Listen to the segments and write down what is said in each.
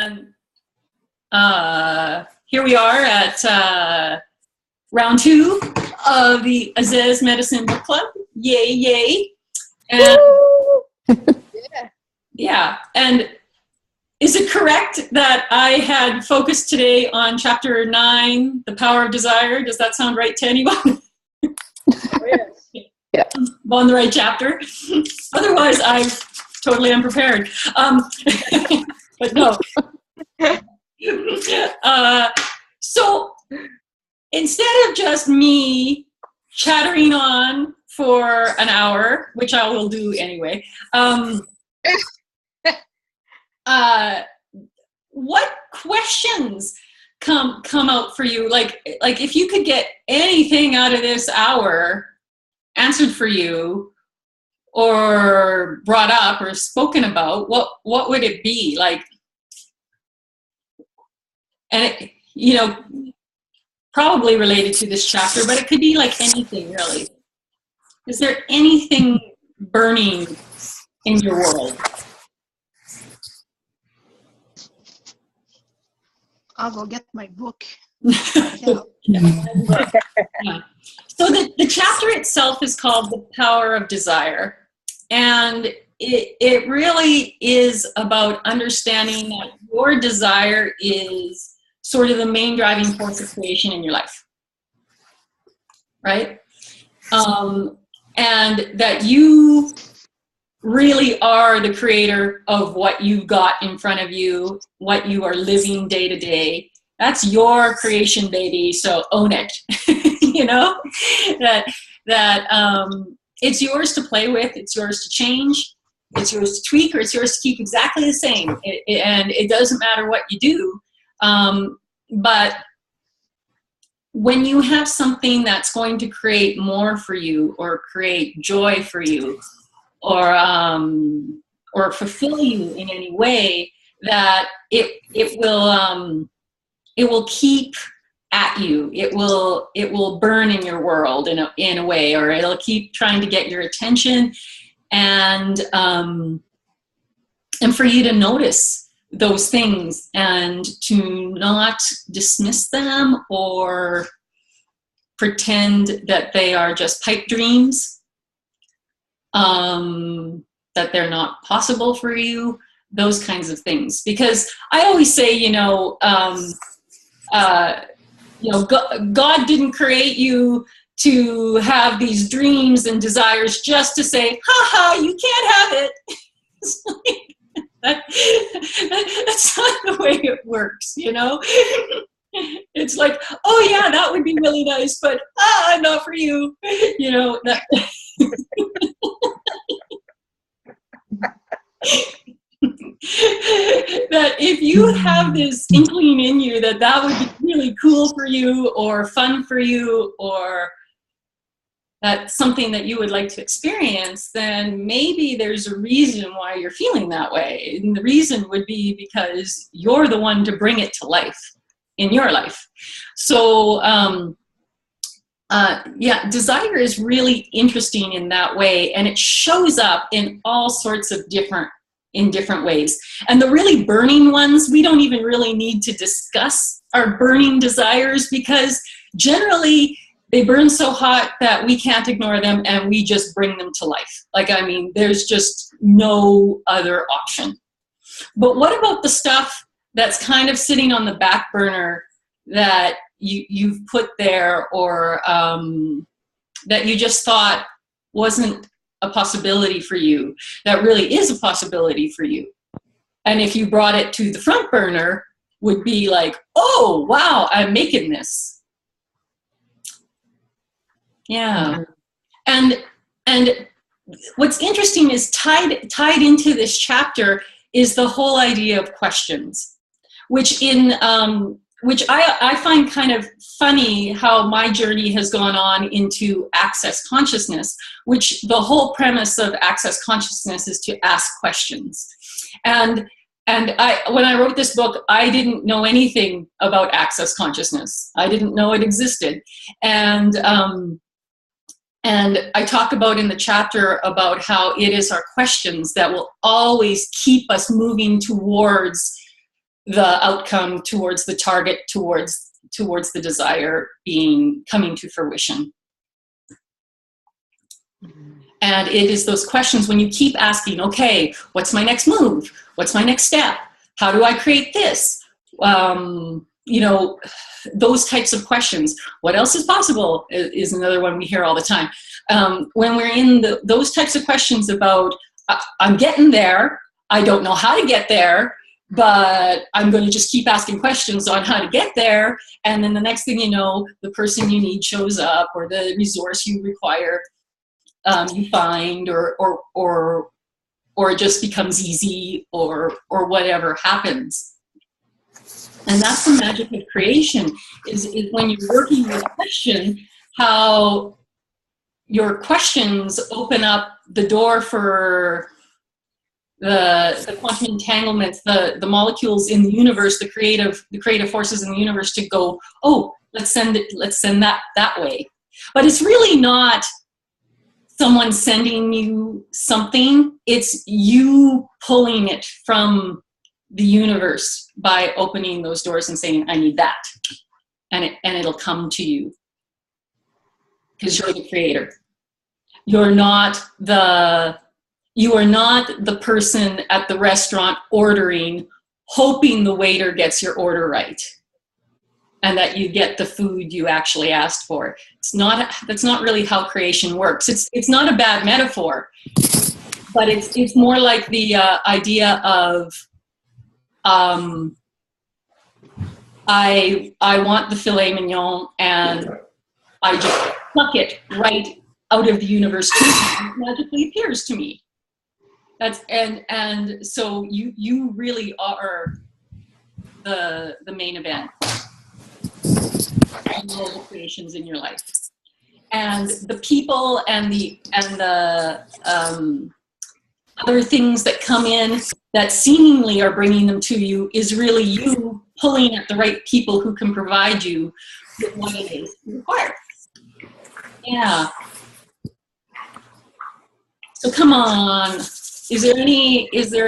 And here we are at round 2 of the Azez Medicine Book Club. Yay, yay. And yeah, and is it correct that I had focused today on chapter 9, The Power of Desire? Does that sound right to anyone? Oh, yes. Yeah. I'm on the right chapter. Otherwise, I'm totally unprepared. But no. So instead of just me chattering on for an hour, which I will do anyway, what questions come out for you? Like if you could get anything out of this hour answered for you, or brought up, or spoken about, what would it be? Like, and it, you know, probably related to this chapter, but it could be like anything really. Is there anything burning in your world? I'll go get my book. Yeah. So the chapter itself is called The Power of Desire. And it really is about understanding that your desire is sort of the main driving force of creation in your life. Right? And that you really are the creator of what you've got in front of you, what you are living day to day. That's your creation, baby. So own it. You know, that it's yours to play with. It's yours to change. It's yours to tweak, or it's yours to keep exactly the same. And it doesn't matter what you do. But when you have something that's going to create more for you, or create joy for you, or fulfill you in any way, that it will keep at you. It will burn in your world in a way, or it'll keep trying to get your attention, and for you to notice those things and to not dismiss them or pretend that they are just pipe dreams, that they're not possible for you, those kinds of things. Because I always say, God didn't create you to have these dreams and desires just to say, ha ha, you can't have it. It's like, that's not the way it works, you know? It's like, oh yeah, that would be really nice, but not for you, you know? That that if you have this inkling in you that would be really cool for you, or fun for you, or that's something that you would like to experience, then maybe there's a reason why you're feeling that way. And the reason would be because you're the one to bring it to life in your life. So desire is really interesting in that way, and it shows up in all sorts of different ways. And the really burning ones, we don't even really need to discuss our burning desires, because generally they burn so hot that we can't ignore them, and we just bring them to life. Like, I mean, there's just no other option. But what about the stuff that's kind of sitting on the back burner that you've put there, or that you just thought wasn't a possibility for you, that really is a possibility for you? And if you brought it to the front burner, would be like, oh, wow, I'm making this. Yeah. And what's interesting is tied into this chapter is the whole idea of questions, which I find kind of funny how my journey has gone on into access consciousness, which the whole premise of access consciousness is to ask questions. And when I wrote this book, I didn't know anything about access consciousness. I didn't know it existed. And I talk about in the chapter about how it is our questions that will always keep us moving towards the outcome towards the target, towards the desire coming to fruition. And it is those questions when you keep asking, okay, what's my next move? What's my next step? How do I create this? You know, those types of questions. What else is possible is another one we hear all the time. When we're in those types of questions about, I'm getting there, I don't know how to get there, but I'm going to just keep asking questions on how to get there. And then the next thing you know, the person you need shows up, or the resource you require you find, or it just becomes easy, or whatever happens. And that's the magic of creation, is when you're working with a question, how your questions open up the door for the quantum entanglements, the molecules in the universe, the creative forces in the universe to go, oh, let's send that way. But it's really not someone sending you something, it's you pulling it from the universe by opening those doors and saying, I need that. And it'll come to you. Because you're the creator. You are not the person at the restaurant ordering, hoping the waiter gets your order right and that you get the food you actually asked for. That's not really how creation works. It's not a bad metaphor, but it's more like the idea of I want the filet mignon, and I just pluck it right out of the universe to me, and it magically appears to me. And so you really are the main event in all the creations in your life. And the people and the other things that come in that seemingly are bringing them to you is really you pulling at the right people who can provide you with what it is you require. Yeah. So come on. Are there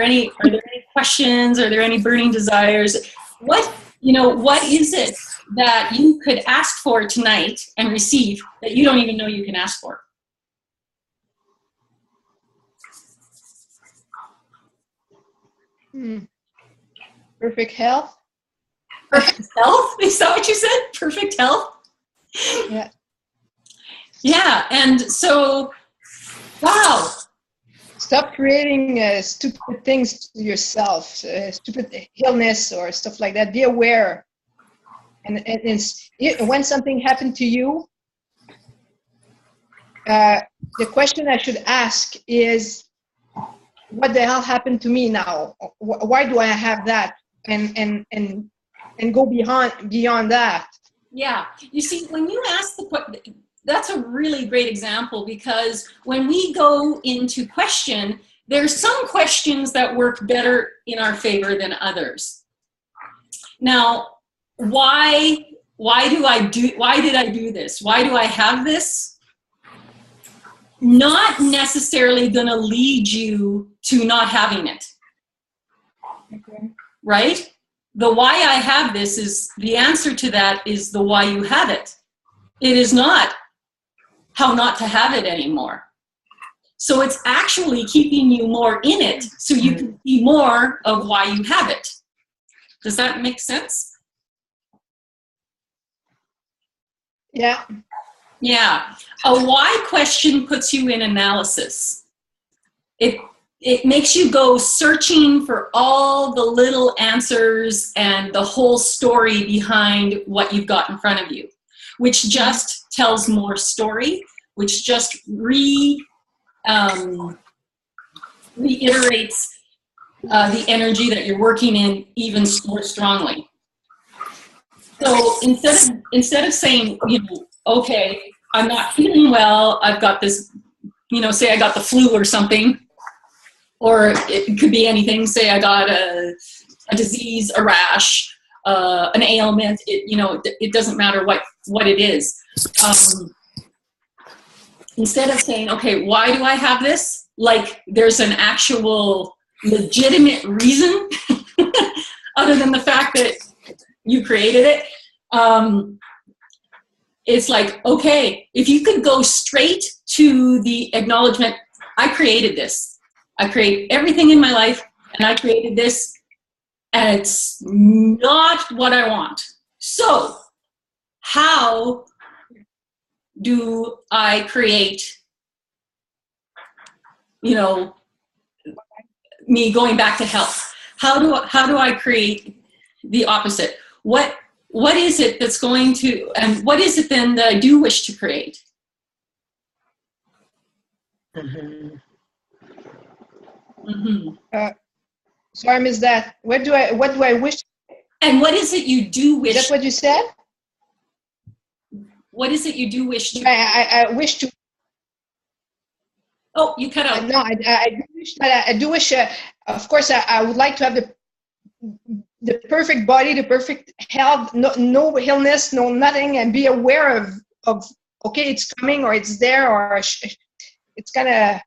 any questions? Are there any burning desires? What is it that you could ask for tonight and receive that you don't even know you can ask for? Perfect health. Perfect health? Is that what you said? Perfect health? Yeah. Yeah, and so, wow. Stop creating stupid things to yourself, stupid illness or stuff like that. Be aware. And when something happened to you, the question I should ask is, what the hell happened to me now? Why do I have that? And go beyond that. Yeah, you see, when you ask the question, that's a really great example, because when we go into question, there's some questions that work better in our favor than others. Now, why did I do this? Why do I have this? Not necessarily going to lead you to not having it. Okay. Right? The why I have this is, the answer to that is the why you have it. It is not how not to have it anymore. So it's actually keeping you more in it so you can see more of why you have it. Does that make sense? Yeah. Yeah. A why question puts you in analysis. It makes you go searching for all the little answers and the whole story behind what you've got in front of you, which just tells more story, which just reiterates the energy that you're working in even more strongly. So instead of saying, okay, I'm not feeling well, I've got this, say I got the flu or something, or it could be anything. Say I got a disease, a rash, an ailment. It doesn't matter what it is. Instead of saying, okay, why do I have this? Like there's an actual legitimate reason. other than the fact that you created it. It's like, okay, if you could go straight to the acknowledgement, I created this. I create everything in my life, and I created this, and it's not what I want. So how do I create, you know, me going back to health? How do I create the opposite? What is it that's going to, and what is it then that I do wish to create? Mm-hmm. Mm-hmm. So I missed that. What do I wish? And what is it you do wish? That's what you said? What is it you do wish to? I wish to. Oh, you cut out. No, I do wish, of course, I would like to have the perfect body, the perfect health, no illness, no nothing, and be aware of okay, it's coming, or it's there, or it's kind of,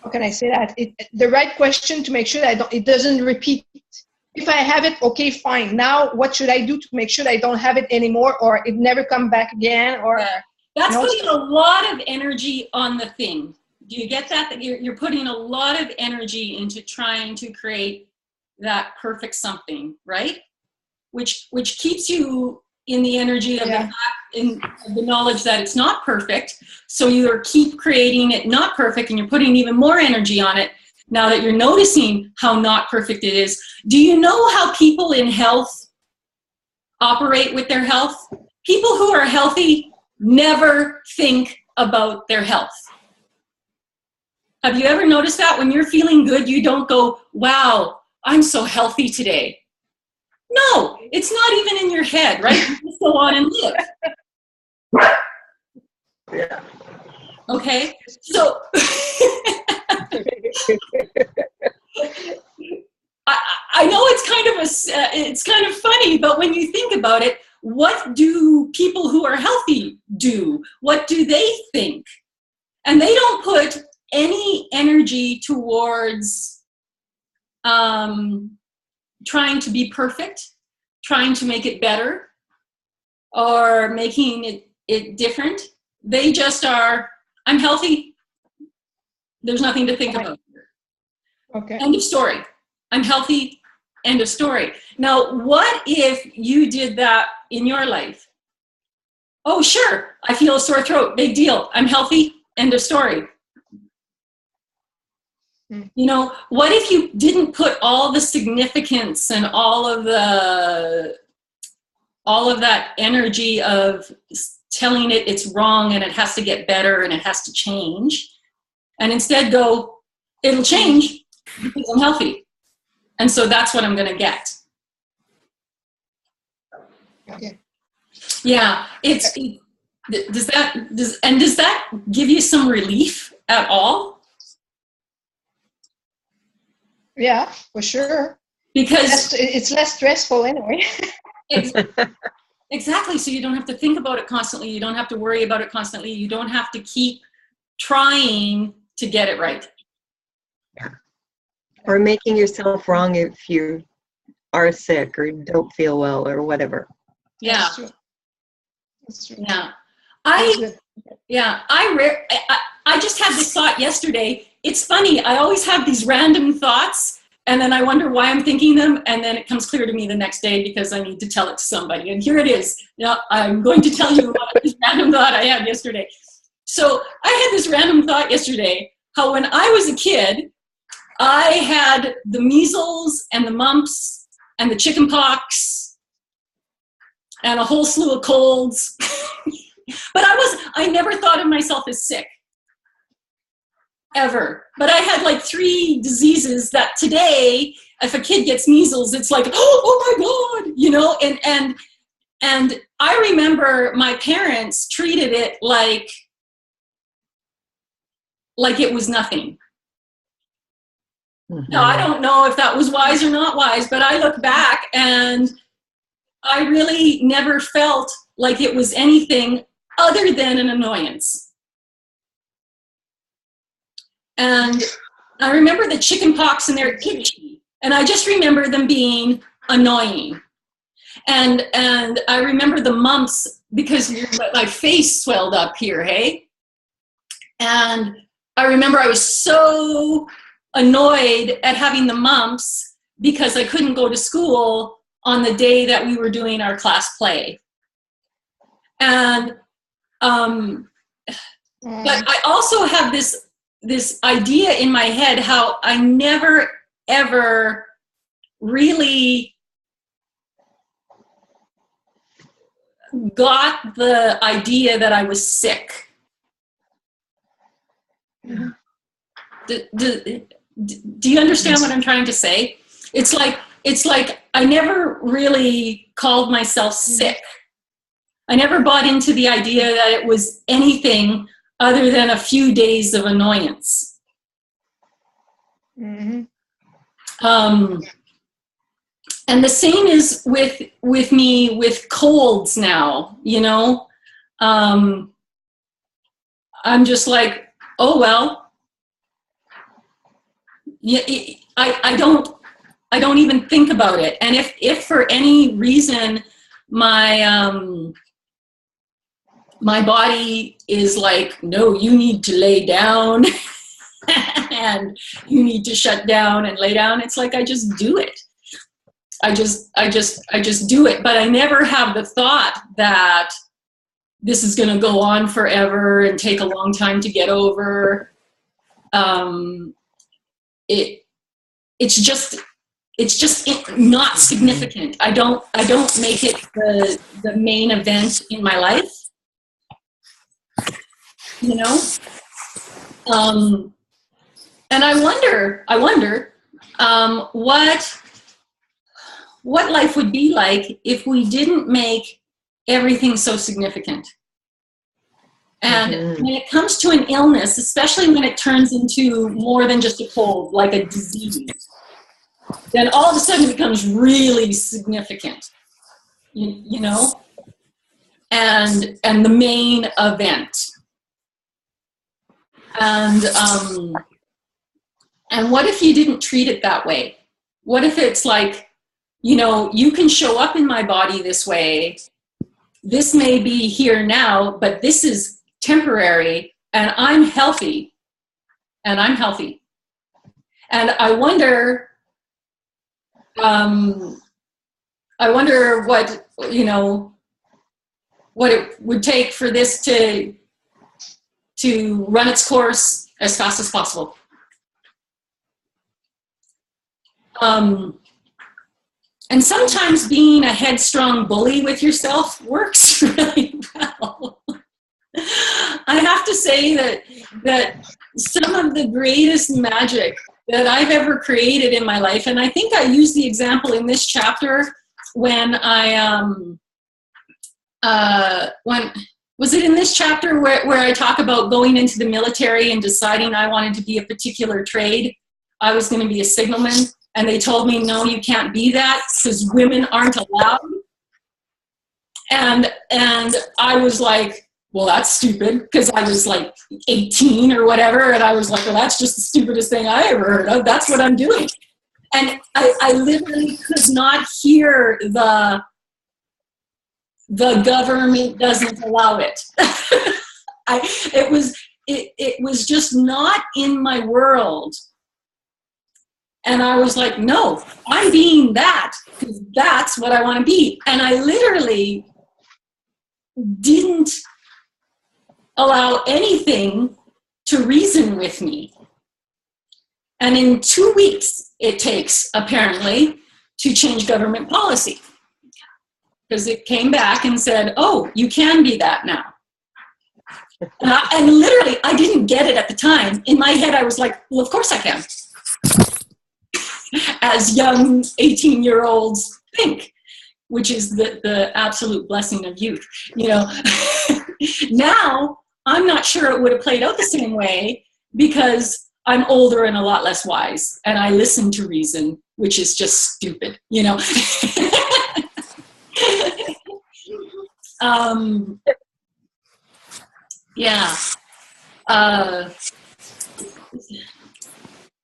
how can I say that? The right question to make sure that it doesn't repeat. If I have it, okay, fine. Now, what should I do to make sure that I don't have it anymore, or it never come back again? Or that's putting a lot of energy on the thing. Do you get that? That you're putting a lot of energy into trying to create that perfect something, right? Which keeps you in the energy of the knowledge that it's not perfect. So you keep creating it not perfect, and you're putting even more energy on it. Now that you're noticing how not perfect it is, do you know how people in health operate with their health? People who are healthy never think about their health. Have you ever noticed that? When you're feeling good, you don't go, wow, I'm so healthy today. No, it's not even in your head, right? You just go on and live. Yeah. Okay, so I know it's kind of funny, but when you think about it, what do people who are healthy do? What do they think? And they don't put any energy towards trying to be perfect, trying to make it better, or making it different. They just are, I'm healthy. There's nothing to think about. Okay. End of story. I'm healthy. End of story. Now, what if you did that in your life? Oh, sure. I feel a sore throat. Big deal. I'm healthy. End of story. You know, what if you didn't put all the significance and all of that energy of telling it it's wrong and it has to get better and it has to change, and instead go, it'll change because I'm healthy. And so that's what I'm going to get. Okay. Yeah. Does that give you some relief at all? Yeah, for sure. Because it's less stressful anyway. Exactly. So you don't have to think about it constantly. You don't have to worry about it constantly. You don't have to keep trying to get it right. Yeah. Or making yourself wrong if you are sick or don't feel well or whatever. Yeah. That's true. That's true. Yeah. I just had this thought yesterday. It's funny. I always have these random thoughts, and then I wonder why I'm thinking them, and then it comes clear to me the next day because I need to tell it to somebody. And here it is. Now, I'm going to tell you about this random thought I had yesterday. So I had this random thought yesterday, how when I was a kid, I had the measles and the mumps and the chicken pox and a whole slew of colds. But I never thought of myself as sick. Ever. But I had like 3 diseases that today, if a kid gets measles, it's like, oh my God, you know, and I remember my parents treated it like it was nothing. Mm-hmm. Now, I don't know if that was wise or not wise, but I look back and I really never felt like it was anything other than an annoyance. And I remember the chicken pox and they're itchy. And I just remember them being annoying. And I remember the mumps because my face swelled up here, hey? And I remember I was so annoyed at having the mumps because I couldn't go to school on the day that we were doing our class play. And but I also have this idea in my head how I never ever really got the idea that I was sick. Mm-hmm. Do you understand what I'm trying to say? It's like I never really called myself sick. I never bought into the idea that it was anything other than a few days of annoyance. Mm-hmm. And the same is with me with colds now, you know. I'm just like, oh well. Yeah, I don't even think about it. And if for any reason my my body is like, no, you need to lay down and you need to shut down and lay down, it's like I just do it. I just do it, but I never have the thought that this is going to go on forever and take a long time to get over. It's just not significant. I don't make it the main event in my life, you know. And I wonder what life would be like if we didn't make everything so significant. And when it comes to an illness, especially when it turns into more than just a cold, like a disease, then all of a sudden it becomes really significant, you know, and the main event. And what if you didn't treat it that way? What if it's like, you know, you can show up in my body this way. This may be here now, but this is temporary, and I'm healthy. And I wonder what, you know, what it would take for this to run its course as fast as possible. And sometimes being a headstrong bully with yourself works really well. I have to say that some of the greatest magic that I've ever created in my life, and I think I used the example in this chapter when was it in this chapter where I talk about going into the military and deciding I wanted to be a particular trade? I was going to be a signalman, and they told me, no, you can't be that because women aren't allowed. And I was like, well, that's stupid, because I was like 18 or whatever, and I was like, well, that's just the stupidest thing I ever heard of. That's what I'm doing. And I literally could not hear the government doesn't allow it. It was just not in my world. And I was like, no, I'm being that, because that's what I want to be. And I literally didn't allow anything to reason with me. And in 2 weeks, it takes, apparently, to change government policy. Because it came back and said, oh, you can be that now. And literally, I didn't get it at the time. In my head, I was like, well, of course I can. As young 18-year-olds think, which is the absolute blessing of youth. You know, now I'm not sure it would have played out the same way, because I'm older and a lot less wise, and I listen to reason, which is just stupid, you know. Yeah.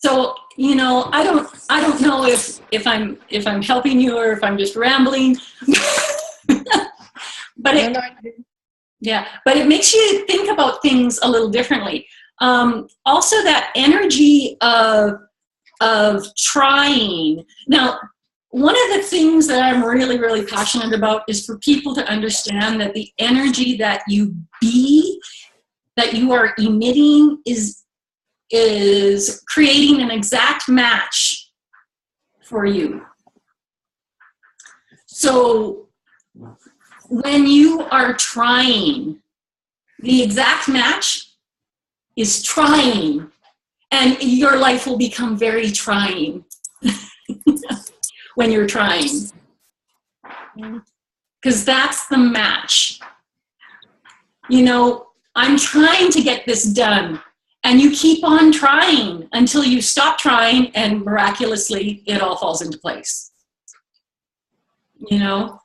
So, you know, I don't know if I'm helping you or if I'm just rambling. But but it makes you think about things a little differently. Also, that energy of trying. Now, one of the things that I'm really, really passionate about is for people to understand that the energy that you are emitting is creating an exact match for you. So when you are trying, the exact match is trying, and your life will become very trying when you're trying, because that's the match. You know, I'm trying to get this done, and you keep on trying until you stop trying, and miraculously it all falls into place. You know,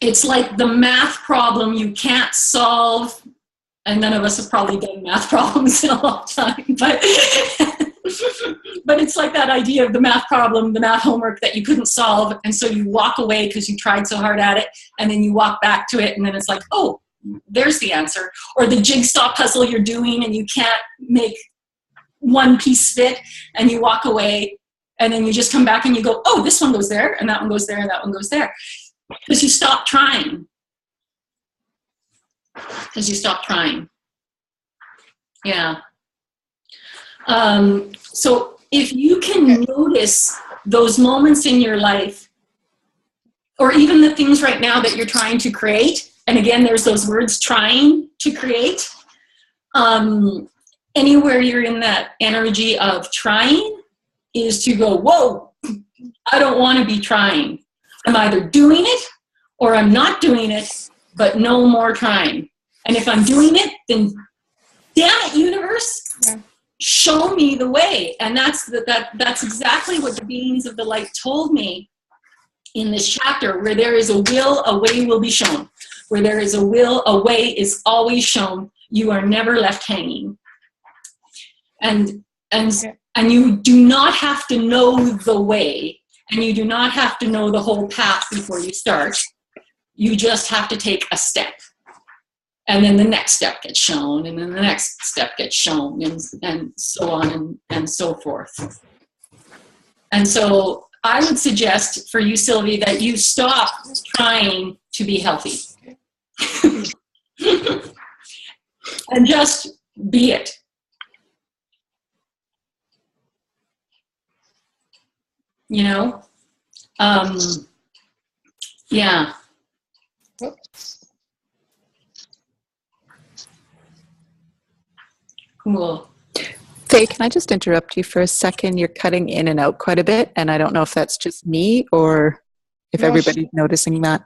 it's like the math problem you can't solve, and none of us have probably done math problems in a long time, but but it's like that idea of the math problem, the math homework that you couldn't solve, and so you walk away because you tried so hard at it, and then you walk back to it, and then it's like, oh, there's the answer. Or the jigsaw puzzle you're doing and you can't make one piece fit, and you walk away, and then you just come back and you go, oh, this one goes there, and that one goes there, and that one goes there. Because you stop trying. Because you stop trying. Yeah. So if you can notice those moments in your life, or even the things right now that you're trying to create, and again, there's those words, trying to create, anywhere you're in that energy of trying is to go, whoa, I don't want to be trying. I'm either doing it or I'm not doing it, but no more trying. And if I'm doing it, then damn it, universe, show me the way. And that's exactly what the beings of the light told me in this chapter. Where there is a will, a way will be shown. Where there is a will, a way is always shown. You are never left hanging. And you do not have to know the way, and you do not have to know the whole path before you start. You just have to take a step. And then the next step gets shown, and then the next step gets shown, and so on and so forth. And so I would suggest for you, Sylvie, that you stop trying to be healthy. And just be it. You know? Yeah. Cool. Faye, can I just interrupt you for a second? You're cutting in and out quite a bit, and I don't know if that's just me or if everybody's noticing that.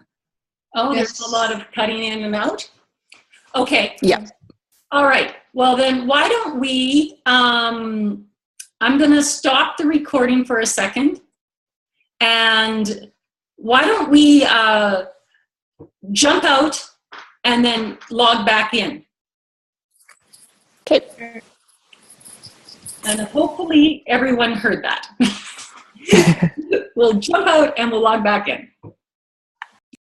Oh, there's a lot of cutting in and out? Okay. Yeah. All right. Well, then why don't we, I'm going to stop the recording for a second, and why don't we jump out and then log back in? Okay. And hopefully everyone heard that. We'll jump out and we'll log back in.